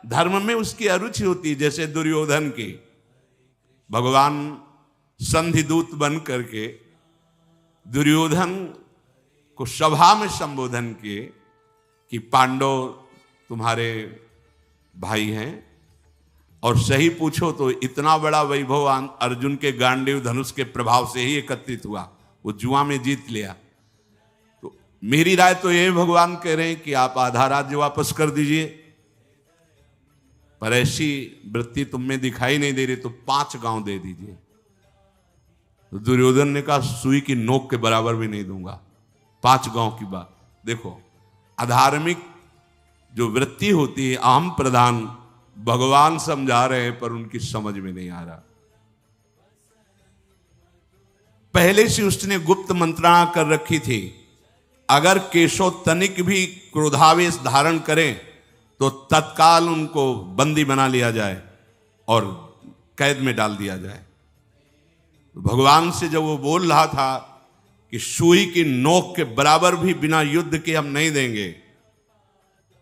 धर्म में उसकी अरुचि होती है। जैसे दुर्योधन की भगवान संधि दूत बन करके दुर्योधन को सभा में संबोधन किए कि पांडव तुम्हारे भाई हैं, और सही पूछो तो इतना बड़ा वैभव अर्जुन के गांडीव धनुष के प्रभाव से ही एकत्रित हुआ, वो जुआ में जीत लिया। तो मेरी राय तो ये भगवान कह रहे हैं कि आप आधा राज्य वापस कर दीजिए, पर ऐसी वृत्ति तुम में दिखाई नहीं दे रही तो 5 गांव दे दीजिए। तो दुर्योधन ने कहा सुई की नोक के बराबर भी नहीं दूंगा, 5 गांव की बात। देखो अधार्मिक जो वृत्ति होती है अहम प्रधान, भगवान समझा रहे हैं पर उनकी समझ में नहीं आ रहा। पहले से उसने गुप्त मंत्रणा कर रखी थी, अगर केशव तनिक भी क्रोधावेश धारण करें तो तत्काल उनको बंदी बना लिया जाए और कैद में डाल दिया जाए। भगवान से जब वो बोल रहा था कि सुई की नोक के बराबर भी बिना युद्ध के हम नहीं देंगे,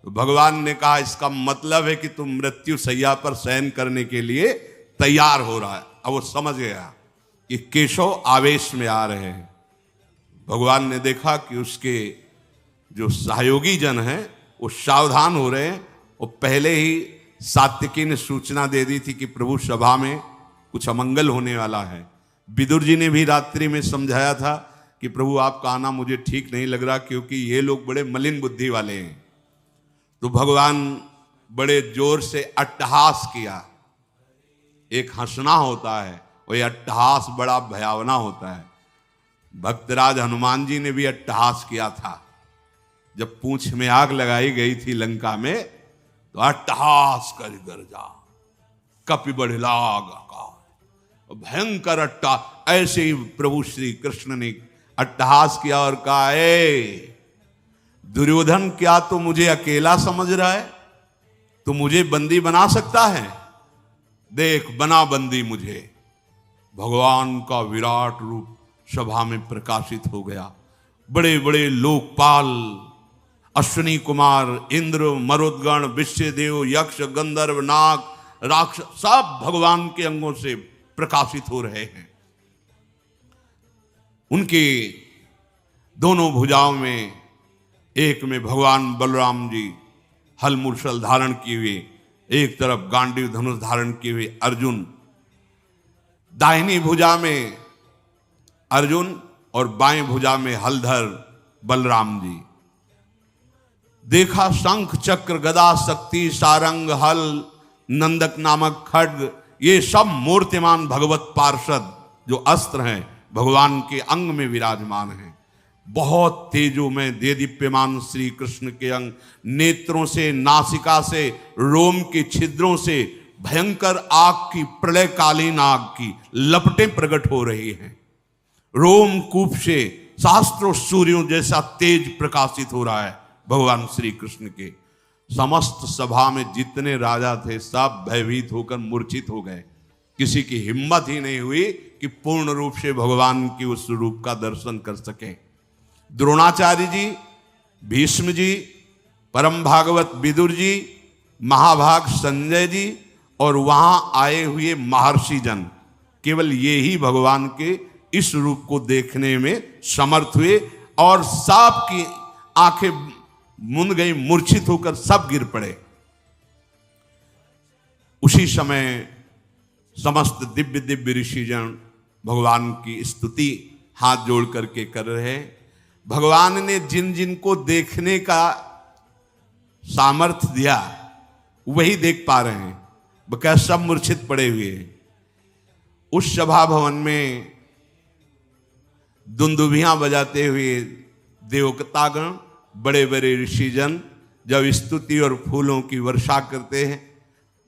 तो भगवान ने कहा इसका मतलब है कि तुम मृत्यु शैया पर शयन करने के लिए तैयार हो रहा है। अब वो समझ गया कि केशव आवेश में आ रहे हैं। भगवान ने देखा कि उसके जो सहयोगी जन हैं वो सावधान हो रहे हैं। वो पहले ही सात्विकी ने सूचना दे दी थी कि प्रभु सभा में कुछ अमंगल होने वाला है। विदुर जी ने भी रात्रि में समझाया था कि प्रभु आपका आना मुझे ठीक नहीं लग रहा, क्योंकि ये लोग बड़े मलिन बुद्धि वाले हैं। तो भगवान बड़े जोर से अट्टहास किया। एक हंसना होता है, वही अट्टहास बड़ा भयावना होता है। भक्तराज हनुमान जी ने भी अट्टहास किया था। जब पूंछ में आग लगाई गई थी लंका में, तो अट्टहास कर गरजा, कपि बढ़िलाग आकाश, भयंकर अट्टा। ऐसे ही प्रभु श्री कृष्ण ने अट्टहास किया और कहा, ए दुर्योधन, क्या तू मुझे अकेला समझ रहा है? तू मुझे बंदी बना सकता है? देख बना बंदी मुझे। भगवान का विराट रूप सभा में प्रकाशित हो गया। बड़े बड़े लोकपाल, अश्विनी कुमार, इंद्र, मरुदगण, विश्वदेव, यक्ष, गंधर्व, नाग, राक्षस सब भगवान के अंगों से प्रकाशित हो रहे हैं। उनके दोनों भुजाओं में, एक में भगवान बलराम जी हल मूसल धारण किए हुए, एक तरफ गांडीव धनुष धारण किए हुए अर्जुन, दाहिनी भुजा में अर्जुन और बाएं भुजा में हलधर बलराम जी। देखा शंख चक्र गदा शक्ति सारंग हल नंदक नामक खड्ग, ये सब मूर्तिमान भगवत पार्षद जो अस्त्र हैं भगवान के अंग में विराजमान हैं। बहुत तेजो में देदीप्यमान श्री कृष्ण के अंग, नेत्रों से, नासिका से, रोम के छिद्रों से भयंकर आग की, प्रलयकालीन आग की लपटें प्रकट हो रही हैं। रोम कूप से शास्त्रों सूर्यों जैसा तेज प्रकाशित हो रहा है भगवान श्री कृष्ण के। समस्त सभा में जितने राजा थे सब भयभीत होकर मूर्छित हो गए। किसी की हिम्मत ही नहीं हुई कि पूर्ण रूप से भगवान की उस रूप का दर्शन कर सके। द्रोणाचार्य जी, भीष्म जी, परम भागवत विदुर जी, महाभाग संजय जी और वहां आए हुए महर्षि जन, केवल ये ही भगवान के इस रूप को देखने में समर्थ हुए और सब की आंखें मुंद गई, मूर्छित होकर सब गिर पड़े। उसी समय समस्त दिव्य दिव्य ऋषिजन भगवान की स्तुति हाथ जोड़ करके कर रहे हैं। भगवान ने जिन जिन को देखने का सामर्थ्य दिया वही देख पा रहे हैं, बकाया सब मूर्छित पड़े हुए हैं। उस सभा भवन में दुंदुभियां बजाते हुए देवतागण, बड़े बड़े ऋषिजन जब स्तुति और फूलों की वर्षा करते हैं,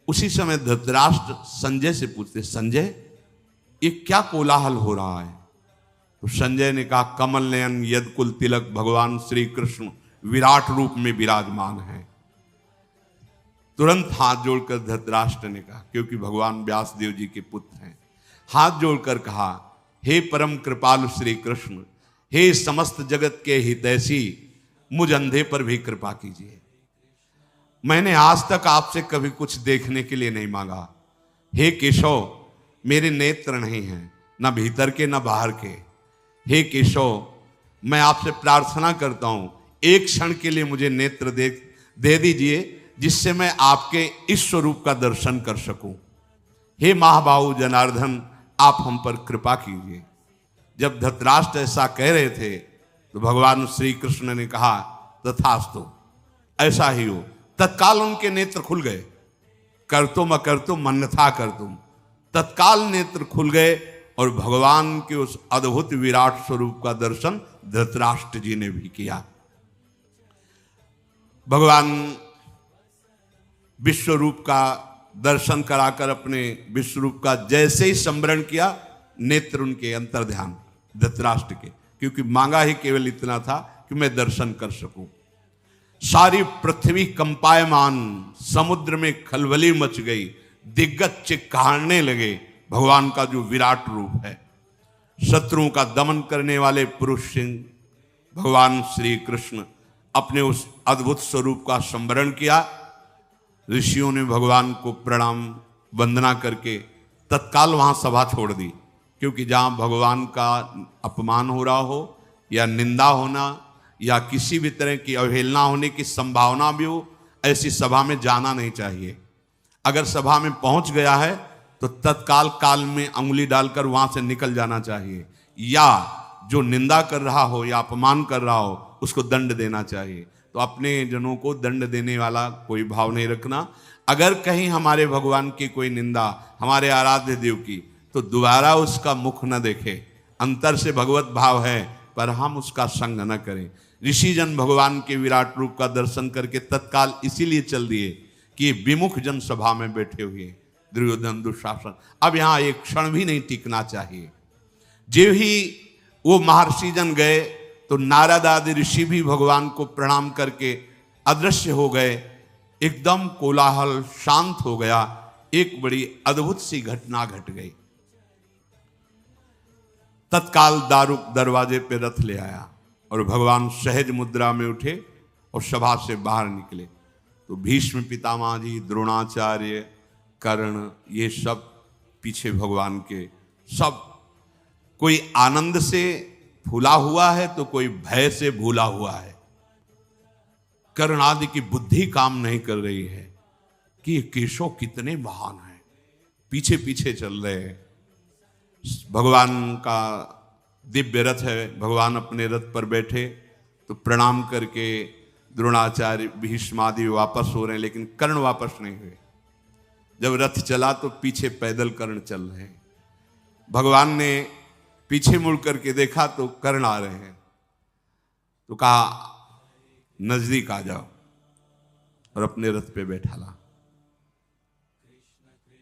उसी समय धृतराष्ट्र संजय से पूछते, संजय ये क्या कोलाहल हो रहा है? तो संजय ने कहा, कमल नयन यदकुल तिलक भगवान श्री कृष्ण विराट रूप में विराजमान है। तुरंत हाथ जोड़कर धृतराष्ट्र ने कहा, क्योंकि भगवान व्यासदेव जी के पुत्र हैं, हाथ जोड़कर कहा, हे परम कृपालु श्री कृष्ण, हे समस्त जगत के हितैषी, मुझ अंधे पर भी कृपा कीजिए। मैंने आज तक आपसे कभी कुछ देखने के लिए नहीं मांगा। हे केशव, मेरे नेत्र नहीं हैं, न भीतर के न बाहर के। हे केशव, मैं आपसे प्रार्थना करता हूं, एक क्षण के लिए मुझे नेत्र दे दीजिए, जिससे मैं आपके इस स्वरूप का दर्शन कर सकूं। हे महाबाहु जनार्दन, आप हम पर कृपा कीजिए। जब धृतराष्ट्र ऐसा कह रहे थे तो भगवान श्री कृष्ण ने कहा, तथास्तु, ऐसा ही हो। तत्काल उनके नेत्र खुल गए। कर्तुम अकर्तुम अन्यथा कर्तुम, तत्काल नेत्र खुल गए और भगवान के उस अद्भुत विराट स्वरूप का दर्शन धृतराष्ट्र जी ने भी किया। भगवान विश्वरूप का दर्शन कराकर अपने विश्वरूप का जैसे ही स्मरण किया, नेत्र उनके अंतर्ध्यान धृतराष्ट्र के, क्योंकि मांगा ही केवल इतना था कि मैं दर्शन कर सकूं। सारी पृथ्वी कंपायमान, समुद्र में खलबली मच गई, दिग्गज चिक्कारने लगे। भगवान का जो विराट रूप है, शत्रुओं का दमन करने वाले पुरुष सिंह भगवान श्री कृष्ण अपने उस अद्भुत स्वरूप का स्मरण किया। ऋषियों ने भगवान को प्रणाम वंदना करके तत्काल वहां सभा छोड़ दी, क्योंकि जहां भगवान का अपमान हो रहा हो या निंदा होना या किसी भी तरह की अवहेलना होने की संभावना भी हो, ऐसी सभा में जाना नहीं चाहिए। अगर सभा में पहुंच गया है तो तत्काल काल में अंगुली डालकर वहां से निकल जाना चाहिए, या जो निंदा कर रहा हो या अपमान कर रहा हो उसको दंड देना चाहिए। तो अपने जनों को दंड देने वाला कोई भाव नहीं रखना। अगर कहीं हमारे भगवान की कोई निंदा, हमारे आराध्य देव की, तो दोबारा उसका मुख न देखे। अंतर से भगवत भाव है, पर हम उसका संग न करें। ऋषि जन भगवान के विराट रूप का दर्शन करके तत्काल इसीलिए चल दिए कि विमुख जन सभा में बैठे हुए दुर्योधन दुशासन, अब यहां एक क्षण भी नहीं टिकना चाहिए। जो ही वो महर्षि जन गए तो नारद आदि ऋषि भी भगवान को प्रणाम करके अदृश्य हो गए। एकदम कोलाहल शांत हो गया। एक बड़ी अद्भुत सी घटना घट गई। तत्काल दारुक दरवाजे पे रथ ले आया और भगवान सहज मुद्रा में उठे और सभा से बाहर निकले। तो भीष्म पितामह जी, द्रोणाचार्य, कर्ण, ये सब पीछे भगवान के, सब कोई आनंद से फूला हुआ है तो कोई भय से भूला हुआ है। कर्ण आदि की बुद्धि काम नहीं कर रही है कि ये केशव कितने महान हैं, पीछे पीछे चल रहे हैं। भगवान का दिव्य रथ है, भगवान अपने रथ पर बैठे तो प्रणाम करके द्रोणाचार्य, भीष्म आदि वापस हो रहे हैं, लेकिन कर्ण वापस नहीं हुए। जब रथ चला तो पीछे पैदल कर्ण चल रहे हैं। भगवान ने पीछे मुड़ करके देखा तो कर्ण आ रहे हैं, तो कहा नजदीक आ जाओ, और अपने रथ पे बैठा ला।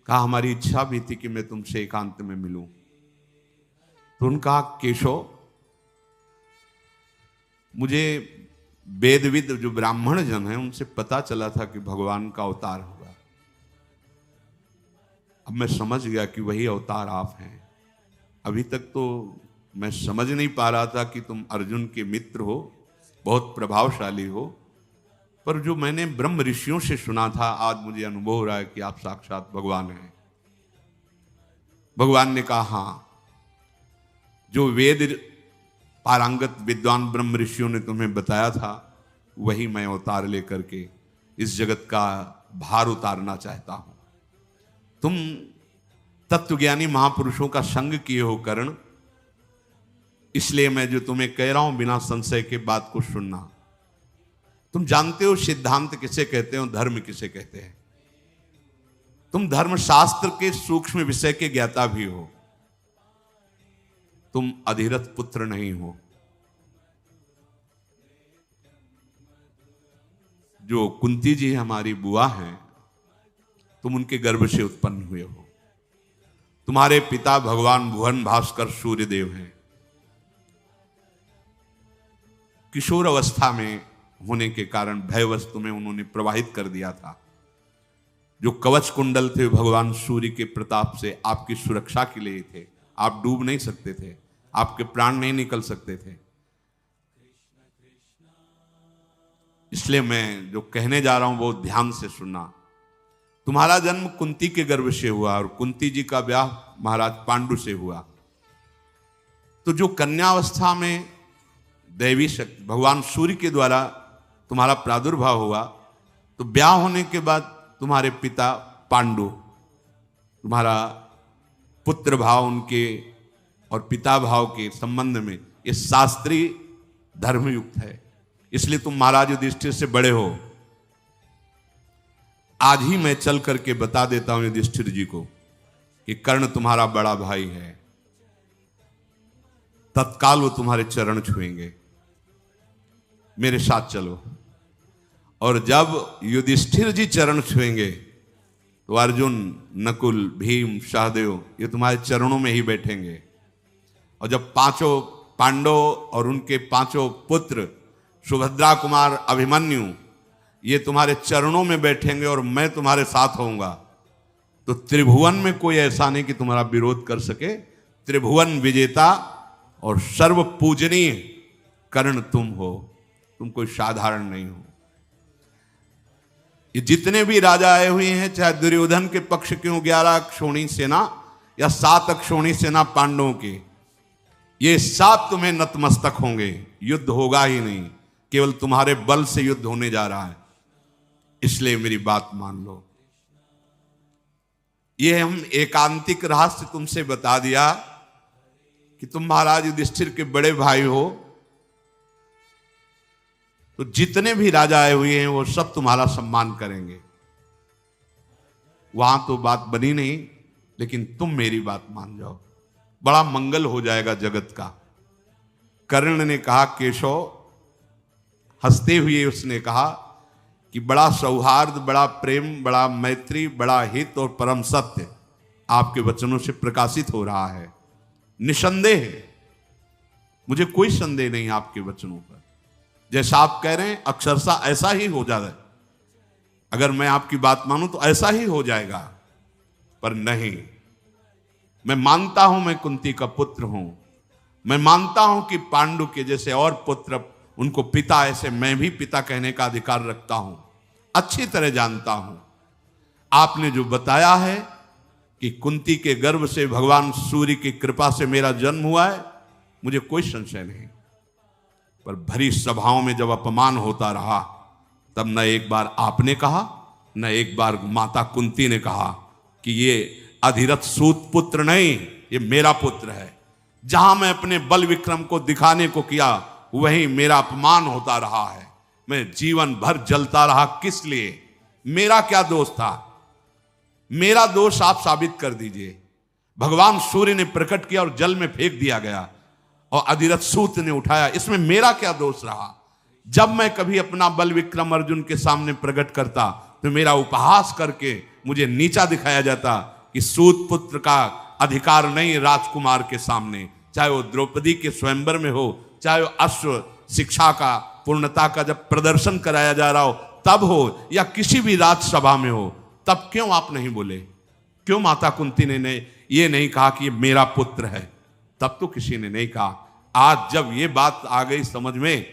कहा हमारी इच्छा भी थी कि मैं तुमसे एकांत में मिलूं। तो उन्होंने कहा केशव, मुझे वेदविद जो ब्राह्मण जन हैं उनसे पता चला था कि भगवान का अवतार होगा। अब मैं समझ गया कि वही अवतार आप हैं। अभी तक तो मैं समझ नहीं पा रहा था कि तुम अर्जुन के मित्र हो, बहुत प्रभावशाली हो, पर जो मैंने ब्रह्म ऋषियों से सुना था, आज मुझे अनुभव हो रहा है कि आप साक्षात भगवान हैं। भगवान ने कहा हाँ, जो वेद पारंगत विद्वान ब्रह्म ऋषियों ने तुम्हें बताया था, वही मैं अवतार लेकर के इस जगत का भार उतारना चाहता हूं। तुम तत्वज्ञानी महापुरुषों का संग किए हो कर्ण, इसलिए मैं जो तुम्हें कह रहा हूं बिना संशय के बात को सुनना। तुम जानते हो सिद्धांत किसे कहते हो, धर्म किसे कहते हैं। तुम धर्मशास्त्र के सूक्ष्म विषय के ज्ञाता भी हो। तुम अधिरथ पुत्र नहीं हो। जो कुंती जी हमारी बुआ हैं, तुम उनके गर्भ से उत्पन्न हुए हो। तुम्हारे पिता भगवान भुवन भास्कर सूर्यदेव हैं। किशोर अवस्था में होने के कारण भयवश तुम्हें उन्होंने प्रवाहित कर दिया था। जो कवच कुंडल थे भगवान सूर्य के प्रताप से आपकी सुरक्षा के लिए थे। आप डूब नहीं सकते थे, आपके प्राण नहीं निकल सकते थे। इसलिए मैं जो कहने जा रहा हूं वो ध्यान से सुनना। तुम्हारा जन्म कुंती के गर्भ से हुआ और कुंती जी का ब्याह महाराज पांडु से हुआ। तो जो कन्यावस्था में दैवी शक्ति भगवान सूर्य के द्वारा तुम्हारा प्रादुर्भाव हुआ, तो ब्याह होने के बाद तुम्हारे पिता पांडु, तुम्हारा पुत्र भाव उनके और पिता भाव के संबंध में ये शास्त्रीय धर्मयुक्त है, इसलिए तुम महाराज युधिष्ठिर से बड़े हो। आज ही मैं चल करके बता देता हूं युधिष्ठिर जी को कि कर्ण तुम्हारा बड़ा भाई है। तत्काल वो तुम्हारे चरण छुएंगे, मेरे साथ चलो। और जब युधिष्ठिर जी चरण छुएंगे तो अर्जुन, नकुल, भीम, सहदेव ये तुम्हारे चरणों में ही बैठेंगे। और जब पांचों पांडव और उनके पांचों पुत्र सुभद्रा कुमार, अभिमन्यु ये तुम्हारे चरणों में बैठेंगे और मैं तुम्हारे साथ होऊंगा, तो त्रिभुवन में कोई ऐसा नहीं कि तुम्हारा विरोध कर सके। त्रिभुवन विजेता और सर्व पूजनीय कर्ण तुम हो, तुम कोई साधारण नहीं हो। ये जितने भी राजा आए हुए हैं, चाहे दुर्योधन के पक्ष क्यों 11 अक्षौणी सेना या 7 अक्षौणी सेना पांडवों के, ये सब तुम्हें नतमस्तक होंगे। युद्ध होगा ही नहीं, केवल तुम्हारे बल से युद्ध होने जा रहा है। इसलिए मेरी बात मान लो। ये हम एकांतिक रहस्य तुमसे बता दिया कि तुम महाराज युधिष्ठिर के बड़े भाई हो, तो जितने भी राजा आए हुए हैं वो सब तुम्हारा सम्मान करेंगे। वहां तो बात बनी नहीं, लेकिन तुम मेरी बात मान जाओ, बड़ा मंगल हो जाएगा जगत का। कर्ण ने कहा, केशव, हंसते हुए उसने कहा कि बड़ा सौहार्द, बड़ा प्रेम, बड़ा मैत्री, बड़ा हित और परम सत्य आपके वचनों से प्रकाशित हो रहा है। निसंदेह है, मुझे कोई संदेह नहीं आपके वचनों पर। जैसा आप कह रहे हैं अक्षरशः ऐसा ही हो जाए। अगर मैं आपकी बात मानूं तो ऐसा ही हो जाएगा, पर नहीं। मैं मानता हूं मैं कुंती का पुत्र हूं, मैं मानता हूं कि पांडु के जैसे और पुत्र उनको पिता, ऐसे मैं भी पिता कहने का अधिकार रखता हूं, अच्छी तरह जानता हूं। आपने जो बताया है कि कुंती के गर्भ से भगवान सूर्य की कृपा से मेरा जन्म हुआ है, मुझे कोई संशय नहीं। पर भरी सभाओं में जब अपमान होता रहा, तब न एक बार आपने कहा, न एक बार माता कुंती ने कहा कि ये अधिरथ सूत पुत्र नहीं, ये मेरा पुत्र है। जहां मैं अपने बल विक्रम को दिखाने को किया, वहीं मेरा अपमान होता रहा है। मैं जीवन भर जलता रहा, किस लिए? मेरा क्या दोष था? मेरा दोष आप साबित कर दीजिए। भगवान सूर्य ने प्रकट किया और जल में फेंक दिया गया और अधिरथ सूत ने उठाया, इसमें मेरा क्या दोष रहा? जब मैं कभी अपना बल विक्रम अर्जुन के सामने प्रकट करता तो मेरा उपहास करके मुझे नीचा दिखाया जाता कि सूत पुत्र का अधिकार नहीं राजकुमार के सामने, चाहे वो द्रौपदी के स्वयंवर में हो, चाहे वो अश्व शिक्षा का, पूर्णता का जब प्रदर्शन कराया जा रहा हो तब हो, या किसी भी राजसभा में हो, तब क्यों आप नहीं बोले? क्यों माता कुंती ने ये नहीं कहा कि ये मेरा पुत्र है? तब तो किसी ने नहीं कहा। आज जब ये बात आ गई समझ में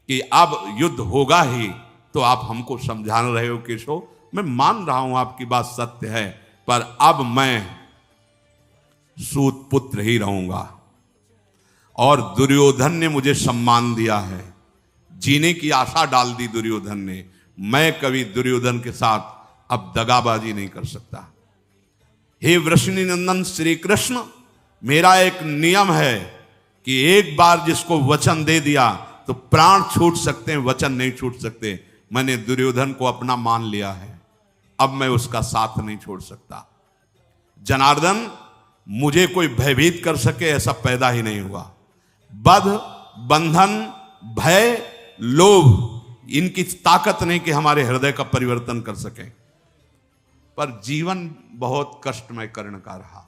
कि अब युद्ध होगा ही, तो आप हमको समझा रहे हो केशव, मैं मान रहा हूं आपकी बात सत्य है, पर अब मैं सूत पुत्र ही रहूंगा। और दुर्योधन ने मुझे सम्मान दिया है, जीने की आशा डाल दी दुर्योधन ने। मैं कभी दुर्योधन के साथ अब दगाबाजी नहीं कर सकता। हे वृषणी नंदन श्री कृष्ण, मेरा एक नियम है कि एक बार जिसको वचन दे दिया तो प्राण छूट सकते हैं, वचन नहीं छूट सकते। मैंने दुर्योधन को अपना मान लिया है, अब मैं उसका साथ नहीं छोड़ सकता। जनार्दन, मुझे कोई भयभीत कर सके ऐसा पैदा ही नहीं हुआ। बध, बंधन, भय, लोभ, इनकी ताकत नहीं कि हमारे हृदय का परिवर्तन कर सके। पर जीवन बहुत कष्टमय कर्ण का रहा।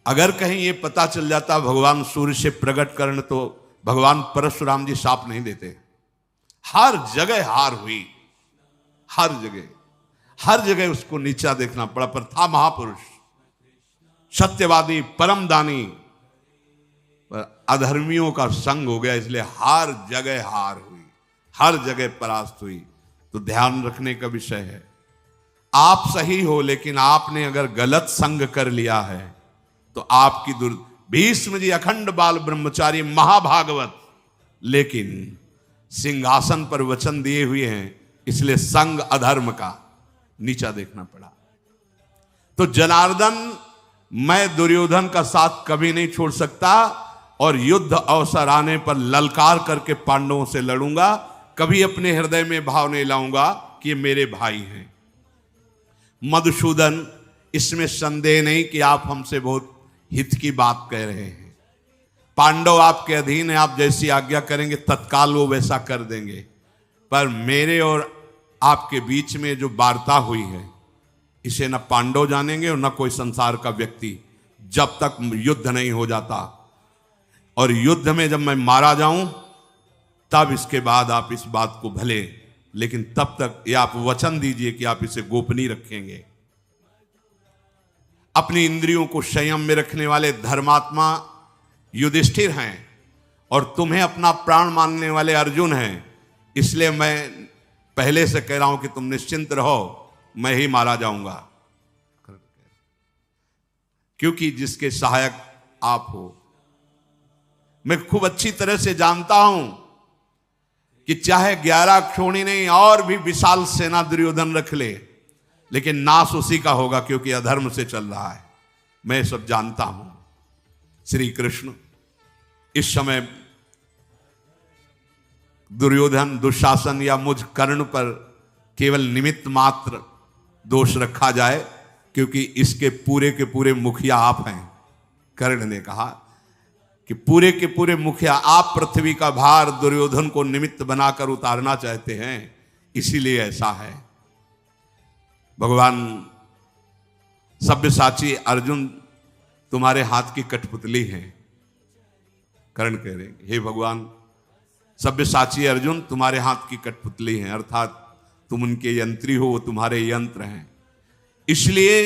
अगर कहीं ये पता चल जाता भगवान सूर्य से प्रकट कर्ण, तो भगवान परशुराम जी शाप नहीं देते। हर जगह हार हुई, हर जगह उसको नीचा देखना पड़ा, पर था महापुरुष, सत्यवादी, परमदानी, पर अधर्मियों का संग हो गया, इसलिए हर जगह हार हुई, हर जगह परास्त हुई। तो ध्यान रखने का विषय है, आप सही हो लेकिन आपने अगर गलत संग कर लिया है तो आपकी भीष्म जी अखंड बाल ब्रह्मचारी महाभागवत, लेकिन सिंहासन पर वचन दिए हुए हैं, इसलिए संग अधर्म का नीचा देखना पड़ा। तो जनार्दन, मैं दुर्योधन का साथ कभी नहीं छोड़ सकता और युद्ध अवसर आने पर ललकार करके पांडवों से लड़ूंगा। कभी अपने हृदय में भाव नहीं लाऊंगा कि ये मेरे भाई हैं। मधुसूदन, इसमें संदेह नहीं कि आप हमसे बहुत हित की बात कह रहे हैं। पांडव आपके अधीन है, आप जैसी आज्ञा करेंगे तत्काल वो वैसा कर देंगे। पर मेरे और आपके बीच में जो वार्ता हुई है, इसे न पांडव जानेंगे और न कोई संसार का व्यक्ति, जब तक युद्ध नहीं हो जाता। और युद्ध में जब मैं मारा जाऊं तब इसके बाद आप इस बात को भले, लेकिन तब तक ये आप वचन दीजिए कि आप इसे गोपनीय रखेंगे। अपनी इंद्रियों को संयम में रखने वाले धर्मात्मा युधिष्ठिर हैं और तुम्हें अपना प्राण मानने वाले अर्जुन हैं। इसलिए मैं पहले से कह रहा हूं कि तुम निश्चिंत रहो, मैं ही मारा जाऊंगा, क्योंकि जिसके सहायक आप हो। मैं खूब अच्छी तरह से जानता हूं कि चाहे 11 क्षोणी नहीं और भी विशाल सेना दुर्योधन रख ले, लेकिन नाश उसी का होगा, क्योंकि अधर्म से चल रहा है। मैं सब जानता हूं। श्री कृष्ण इस समय दुर्योधन, दुशासन या मुझ कर्ण पर केवल निमित्त मात्र दोष रखा जाए, क्योंकि इसके पूरे के पूरे मुखिया आप हैं। कर्ण ने कहा कि पूरे के पूरे मुखिया आप, पृथ्वी का भार दुर्योधन को निमित्त बनाकर उतारना चाहते हैं, इसीलिए ऐसा है। भगवान सब्यसाची अर्जुन तुम्हारे हाथ की कठपुतली है। कर्ण कह रहे, हे भगवान, सब्यसाची अर्जुन तुम्हारे हाथ की कठपुतली है, अर्थात तुम उनके यंत्री हो, वो तुम्हारे यंत्र हैं। इसलिए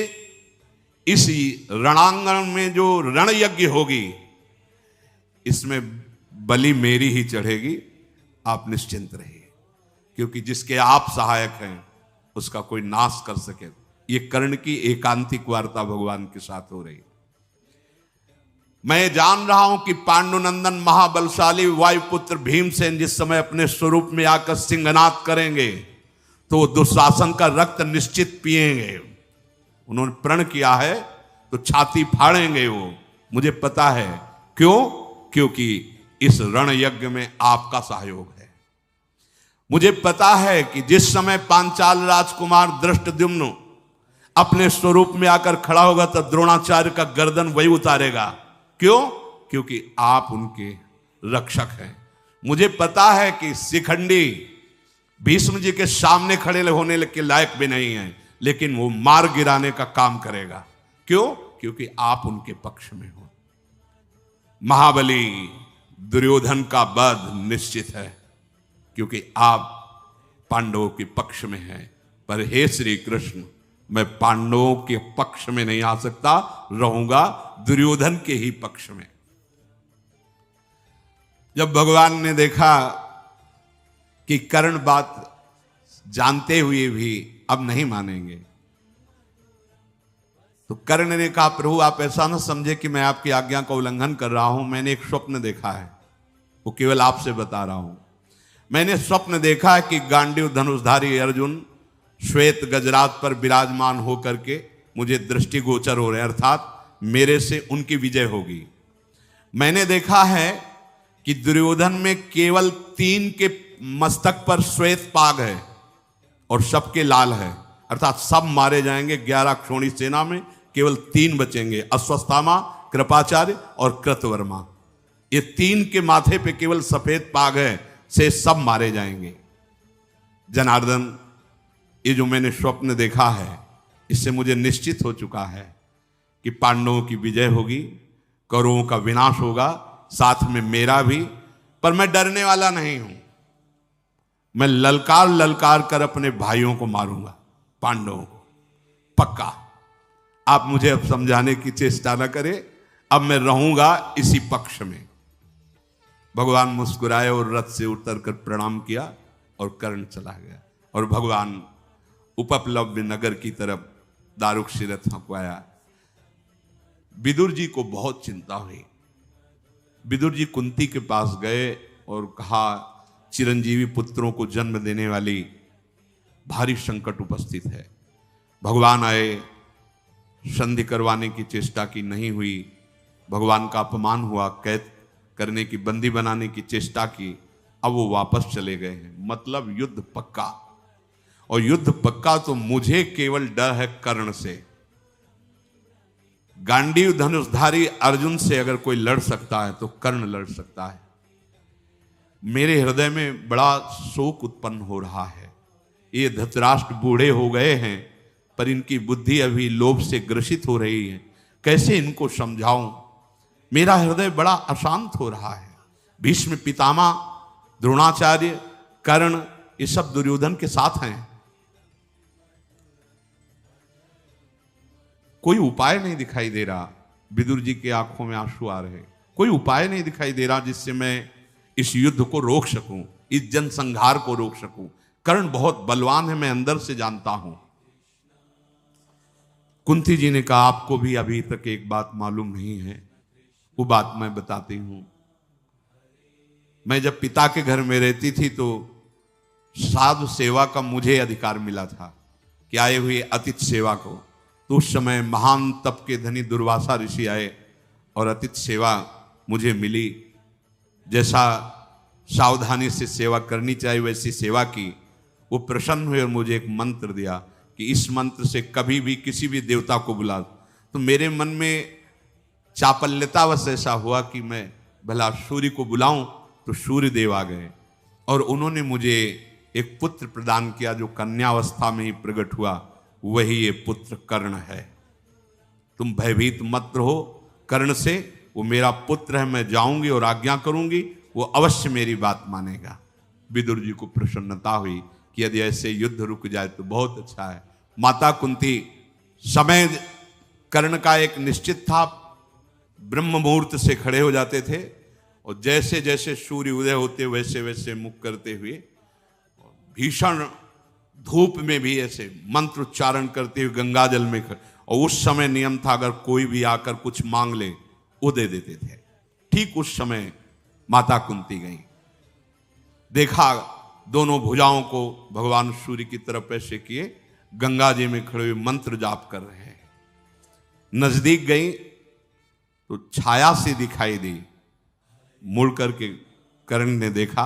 इस रणांगण में जो रण यज्ञ होगी, इसमें बलि मेरी ही चढ़ेगी। आप निश्चिंत रहिए, क्योंकि जिसके आप सहायक हैं उसका कोई नाश कर सके। ये कर्ण की एकांतिक वार्ता भगवान के साथ हो रही। मैं जान रहा हूं कि पांडुनंदन महाबलशाली वायुपुत्र भीमसेन जिस समय अपने स्वरूप में आकर सिंहनाद करेंगे तो दुशासन का रक्त निश्चित पिएंगे। उन्होंने प्रण किया है तो छाती फाड़ेंगे वो, मुझे पता है। क्यों? क्योंकि इस रण यज्ञ में आपका सहयोग है। मुझे पता है कि जिस समय पांचाल राजकुमार धृष्टद्युम्न अपने स्वरूप में आकर खड़ा होगा तो द्रोणाचार्य का गर्दन वही उतारेगा। क्यों? क्योंकि आप उनके रक्षक हैं। मुझे पता है कि शिखंडी भीष्म जी के सामने खड़े होने के लायक भी नहीं है, लेकिन वो मार गिराने का काम करेगा। क्यों? क्योंकि आप उनके पक्ष में हो। महाबली दुर्योधन का वध निश्चित है, क्योंकि आप पांडवों के पक्ष में हैं। पर हे श्री कृष्ण, मैं पांडवों के पक्ष में नहीं आ सकता, रहूंगा दुर्योधन के ही पक्ष में। जब भगवान ने देखा कि कर्ण बात जानते हुए भी अब नहीं मानेंगे, तो कर्ण ने कहा, प्रभु आप ऐसा ना समझे कि मैं आपकी आज्ञा का उल्लंघन कर रहा हूं। मैंने एक स्वप्न देखा है, वो केवल आपसे बता रहा हूं। मैंने स्वप्न देखा है कि गांडीव धनुषधारी अर्जुन श्वेत गजराज पर विराजमान होकर के मुझे दृष्टिगोचर हो रहे हैं, अर्थात मेरे से उनकी विजय होगी। मैंने देखा है कि दुर्योधन में केवल 3 के मस्तक पर श्वेत पाग है और सबके लाल है, अर्थात सब मारे जाएंगे। 11 क्षोणी सेना में केवल 3 बचेंगे, अश्वत्थामा, कृपाचार्य और कृतवर्मा। ये 3 के माथे पे केवल सफेद पाग है, से सब मारे जाएंगे। जनार्दन, ये जो मैंने स्वप्न देखा है, इससे मुझे निश्चित हो चुका है कि पांडवों की विजय होगी, कौरवों का विनाश होगा, साथ में मेरा भी। पर मैं डरने वाला नहीं हूं। मैं ललकार ललकार कर अपने भाइयों को मारूंगा, पांडवों को, पक्का। आप मुझे अब समझाने की चेष्टा न करें, अब मैं रहूंगा इसी पक्ष में। भगवान मुस्कुराए और रथ से उतरकर प्रणाम किया। और कर्ण चला गया और भगवान उपप्लव्य नगर की तरफ दारुक्षिरथ हंकवाया। विदुर जी को बहुत चिंता हुई। विदुर जी कुंती के पास गए और कहा, चिरंजीवी पुत्रों को जन्म देने वाली भारी संकट उपस्थित है। भगवान आए, संधि करवाने की चेष्टा की, नहीं हुई। भगवान का अपमान हुआ, कैद करने की, बंदी बनाने की चेष्टा की, अब वो वापस चले गए हैं। मतलब युद्ध पक्का। और युद्ध पक्का तो मुझे केवल डर है कर्ण से। गांडीव धनुषधारी अर्जुन से अगर कोई लड़ सकता है तो कर्ण लड़ सकता है। मेरे हृदय में बड़ा शोक उत्पन्न हो रहा है। ये धृतराष्ट्र बूढ़े हो गए हैं पर इनकी बुद्धि अभी लोभ से ग्रसित हो रही है। कैसे इनको समझाऊं? मेरा हृदय बड़ा अशांत हो रहा है। भीष्म पितामह, द्रोणाचार्य, कर्ण, ये सब दुर्योधन के साथ हैं। कोई उपाय नहीं दिखाई दे रहा। विदुर जी की आंखों में आंसू आ रहे। कोई उपाय नहीं दिखाई दे रहा जिससे मैं इस युद्ध को रोक सकूं, इस जनसंहार को रोक सकूं। कर्ण बहुत बलवान है, मैं अंदर से जानता हूं। कुंती जी ने कहा, आपको भी अभी तक एक बात मालूम नहीं है, वो बात मैं बताती हूं। मैं जब पिता के घर में रहती थी तो साधु सेवा का मुझे अधिकार मिला था कि आए हुए अतिथि सेवा को। तो उस समय महान तप के धनी दुर्वासा ऋषि आए और अतिथि सेवा मुझे मिली। जैसा सावधानी से सेवा करनी चाहिए वैसी सेवा की। वो प्रसन्न हुए और मुझे एक मंत्र दिया कि इस मंत्र से कभी भी किसी भी देवता को बुला। तो मेरे मन में चापल्यतावश ऐसा हुआ कि मैं भला सूर्य को बुलाऊं, तो सूर्य देव आ गए और उन्होंने मुझे एक पुत्र प्रदान किया जो कन्यावस्था में ही प्रकट हुआ। वही ये पुत्र कर्ण है। तुम भयभीत मत रहो कर्ण से, वो मेरा पुत्र है। मैं जाऊंगी और आज्ञा करूंगी, वो अवश्य मेरी बात मानेगा। विदुर जी को प्रसन्नता हुई कि यदि ऐसे युद्ध रुक जाए तो बहुत अच्छा है। माता कुंती, समय कर्ण का एक निश्चित था। ब्रह्म मुहूर्त से खड़े हो जाते थे और जैसे जैसे सूर्य उदय होते वैसे वैसे मुख करते हुए भीषण धूप में भी ऐसे मंत्र उच्चारण करते हुए गंगा जल में और उस समय नियम था अगर कोई भी आकर कुछ मांग ले वो दे देते थे। ठीक उस समय माता कुंती गई, देखा दोनों भुजाओं को भगवान सूर्य की तरफ ऐसे किए, गंगा जी में खड़े हुए मंत्र जाप कर रहे हैं। नजदीक गई तो छाया सी दिखाई दी। मुड़ करके कर्ण ने देखा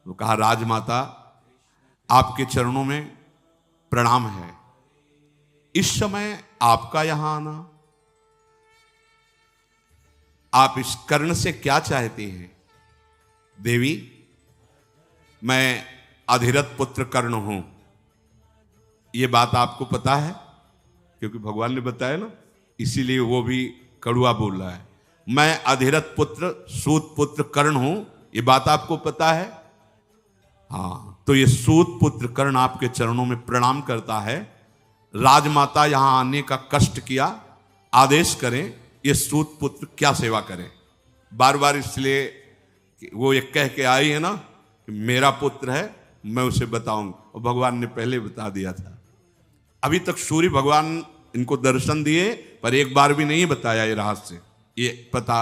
तो कहा, राजमाता आपके चरणों में प्रणाम है। इस समय आपका यहां आना, आप इस कर्ण से क्या चाहती हैं? देवी, मैं अधिरथ पुत्र कर्ण हूं। यह बात आपको पता है क्योंकि भगवान ने बताया ना, इसीलिए वो भी कड़ुआ बोल रहा है। मैं अधिरथ पुत्र सूत पुत्र कर्ण हूं, यह बात आपको पता है? हाँ, तो ये सूत पुत्र कर्ण आपके चरणों में प्रणाम करता है। राजमाता यहां आने का कष्ट किया, आदेश करें ये सूत पुत्र क्या सेवा करें। बार बार इसलिए वो ये कह के आई है ना कि मेरा पुत्र है, मैं उसे बताऊंगा, और भगवान ने पहले बता दिया था। अभी तक सूर्य भगवान इनको दर्शन दिए पर एक बार भी नहीं बताया ये रहस्य। ये पता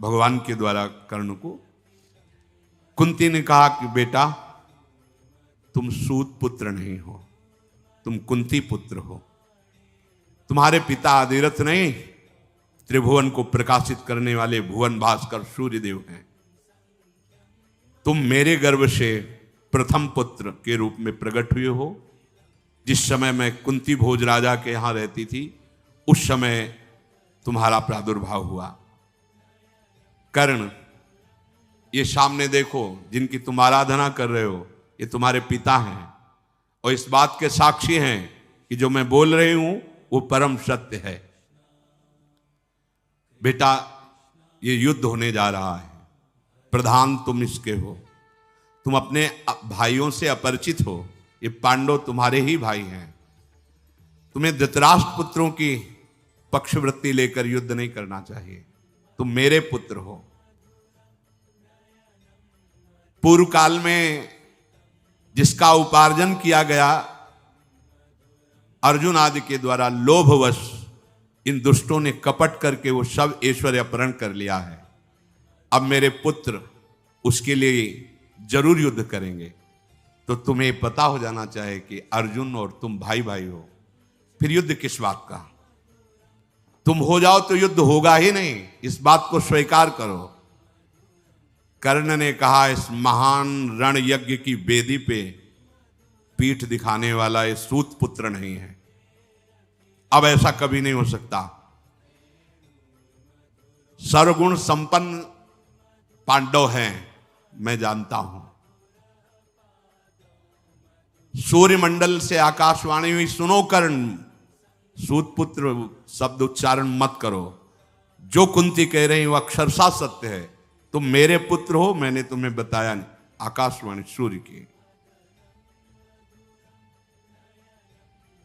भगवान के द्वारा कर्ण को। कुंती ने कहा कि बेटा, तुम सूत पुत्र नहीं हो, तुम कुंती पुत्र हो। तुम्हारे पिता अधिरथ नहीं, त्रिभुवन को प्रकाशित करने वाले भुवन भास्कर सूर्यदेव हैं। तुम मेरे गर्भ से प्रथम पुत्र के रूप में प्रकट हुए हो। जिस समय मैं कुंती भोज राजा के यहां रहती थी उस समय तुम्हारा प्रादुर्भाव हुआ। कर्ण, ये सामने देखो, जिनकी तुम आराधना कर रहे हो ये तुम्हारे पिता हैं और इस बात के साक्षी हैं कि जो मैं बोल रही हूं वो परम सत्य है। बेटा, ये युद्ध होने जा रहा है, प्रधान तुम इसके हो, तुम अपने भाइयों से अपरिचित हो। ये पांडव तुम्हारे ही भाई हैं। तुम्हें धृतराष्ट्र पुत्रों की पक्षवृत्ति लेकर युद्ध नहीं करना चाहिए। तुम मेरे पुत्र हो। पूर्व काल में जिसका उपार्जन किया गया अर्जुन आदि के द्वारा लोभवश इन दुष्टों ने कपट करके वो सब ऐश्वर्य अपहरण कर लिया है। अब मेरे पुत्र उसके लिए जरूर युद्ध करेंगे। तो तुम्हें पता हो जाना चाहिए कि अर्जुन और तुम भाई भाई हो, फिर युद्ध किस बात का? तुम हो जाओ तो युद्ध होगा ही नहीं, इस बात को स्वीकार करो। कर्ण ने कहा, इस महान रण यज्ञ की वेदी पे पीठ दिखाने वाला ये सूत पुत्र नहीं है। अब ऐसा कभी नहीं हो सकता। सर्वगुण संपन्न पांडव हैं, मैं जानता हूं। सूर्यमंडल से आकाशवाणी हुई, सुनो कर्ण, सूत पुत्र शब्द उच्चारण मत करो। जो कुंती कह रही वो अक्षरशः सत्य है। तुम मेरे पुत्र हो, मैंने तुम्हें बताया नहीं। आकाशवाणी सूर्य की।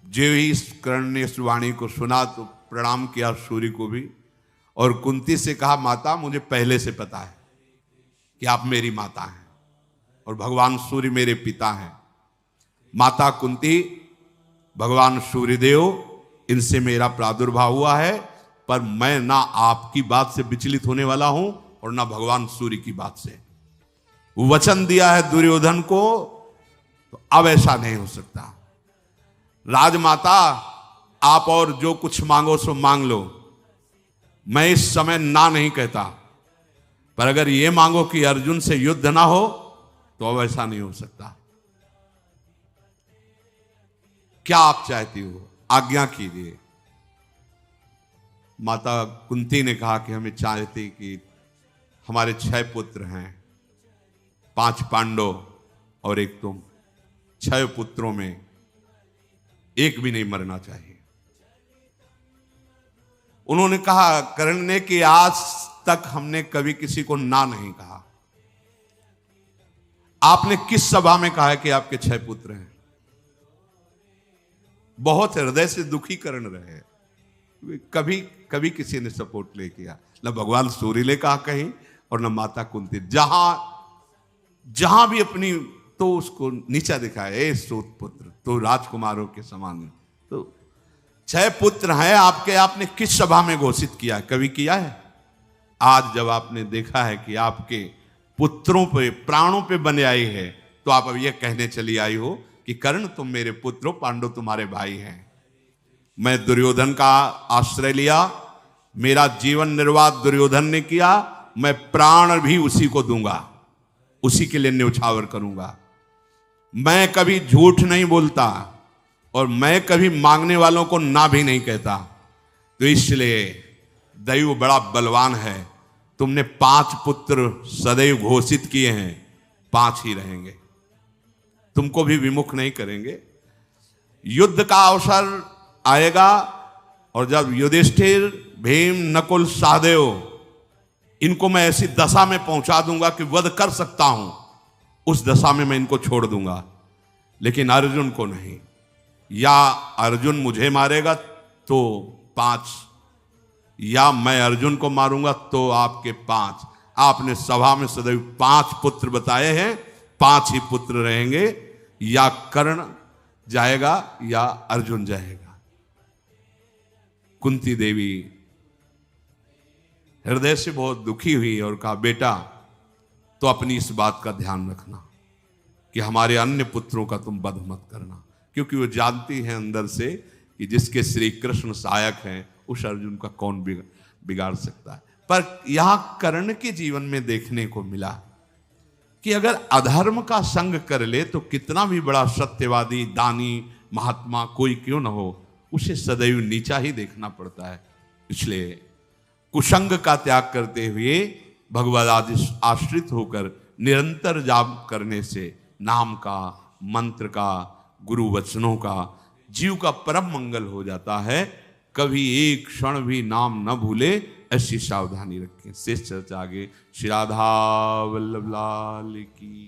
जो ही इस कर्ण ने इस वाणी को सुना तो प्रणाम किया सूर्य को भी, और कुंती से कहा, माता मुझे पहले से पता है कि आप मेरी माता हैं और भगवान सूर्य मेरे पिता हैं। माता कुंती, भगवान सूर्यदेव इनसे मेरा प्रादुर्भाव हुआ है, पर मैं ना आपकी बात से विचलित होने वाला हूं और ना भगवान सूर्य की बात से। वचन दिया है दुर्योधन को, तो अब ऐसा नहीं हो सकता। राजमाता, आप और जो कुछ मांगो सो मांग लो, मैं इस समय ना नहीं कहता, पर अगर ये मांगो कि अर्जुन से युद्ध ना हो तो अब ऐसा नहीं हो सकता। क्या आप चाहती हो, आज्ञा कीजिए। माता कुंती ने कहा कि हमें चाहती कि हमारे 6 पुत्र हैं, 5 पांडव और एक तुम। 6 पुत्रों में एक भी नहीं मरना चाहिए। उन्होंने कहा कर्ण ने कि आज तक हमने कभी किसी को ना नहीं कहा। आपने किस सभा में कहा है कि आपके 6 पुत्र हैं? बहुत हृदय से दुखी कर्ण रहे। कभी कभी किसी ने सपोर्ट नहीं किया, न भगवान सूर्य ने कहा कहीं और न माता कुंती। जहां भी अपनी तो उसको नीचा दिखाए, ए सूत पुत्र तो राजकुमारों के समान। तो 6 पुत्र हैं आपके, आपने किस सभा में घोषित किया? कभी किया है? आज जब आपने देखा है कि आपके पुत्रों पे, प्राणों पे बने आई है, तो आप अब ये कहने चली आई हो कि कर्ण तुम मेरे पुत्र हो, पांडव तुम्हारे भाई हैं। मैं दुर्योधन का आश्रय लिया, मेरा जीवन निर्वाह दुर्योधन ने किया, मैं प्राण भी उसी को दूंगा, उसी के लिए न्यौछावर करूंगा। मैं कभी झूठ नहीं बोलता और मैं कभी मांगने वालों को ना भी नहीं कहता। तो इसलिए दैव बड़ा बलवान है। तुमने 5 पुत्र सदैव घोषित किए हैं, 5 ही रहेंगे, तुमको भी विमुख नहीं करेंगे। युद्ध का अवसर आएगा और जब युधिष्ठिर, भीम, नकुल, सहदेव, इनको मैं ऐसी दशा में पहुंचा दूंगा कि वध कर सकता हूं, उस दशा में मैं इनको छोड़ दूंगा, लेकिन अर्जुन को नहीं। या अर्जुन मुझे मारेगा तो 5, या मैं अर्जुन को मारूंगा तो आपके 5। आपने सभा में सदैव 5 पुत्र बताए हैं, 5 ही पुत्र रहेंगे। या कर्ण जाएगा या अर्जुन जाएगा। कुंती देवी हृदय से बहुत दुखी हुई और कहा, बेटा तो अपनी इस बात का ध्यान रखना कि हमारे अन्य पुत्रों का तुम वध मत करना, क्योंकि वो जानती हैं अंदर से कि जिसके श्री कृष्ण सहायक हैं उस अर्जुन का कौन बिगाड़ सकता है। पर यहां कर्ण के जीवन में देखने को मिला कि अगर अधर्म का संग कर ले तो कितना भी बड़ा सत्यवादी, दानी, महात्मा कोई क्यों न हो, उसे सदैव नीचा ही देखना पड़ता है। इसलिए कुसंग का त्याग करते हुए भगवद आश्रित होकर निरंतर जाप करने से नाम का, मंत्र का, गुरु वचनों का जीव का परम मंगल हो जाता है। कभी एक क्षण भी नाम न भूले, ऐसी सावधानी रखें। शेष चर्चा आगे। श्री राधा वल्लभ लाल की।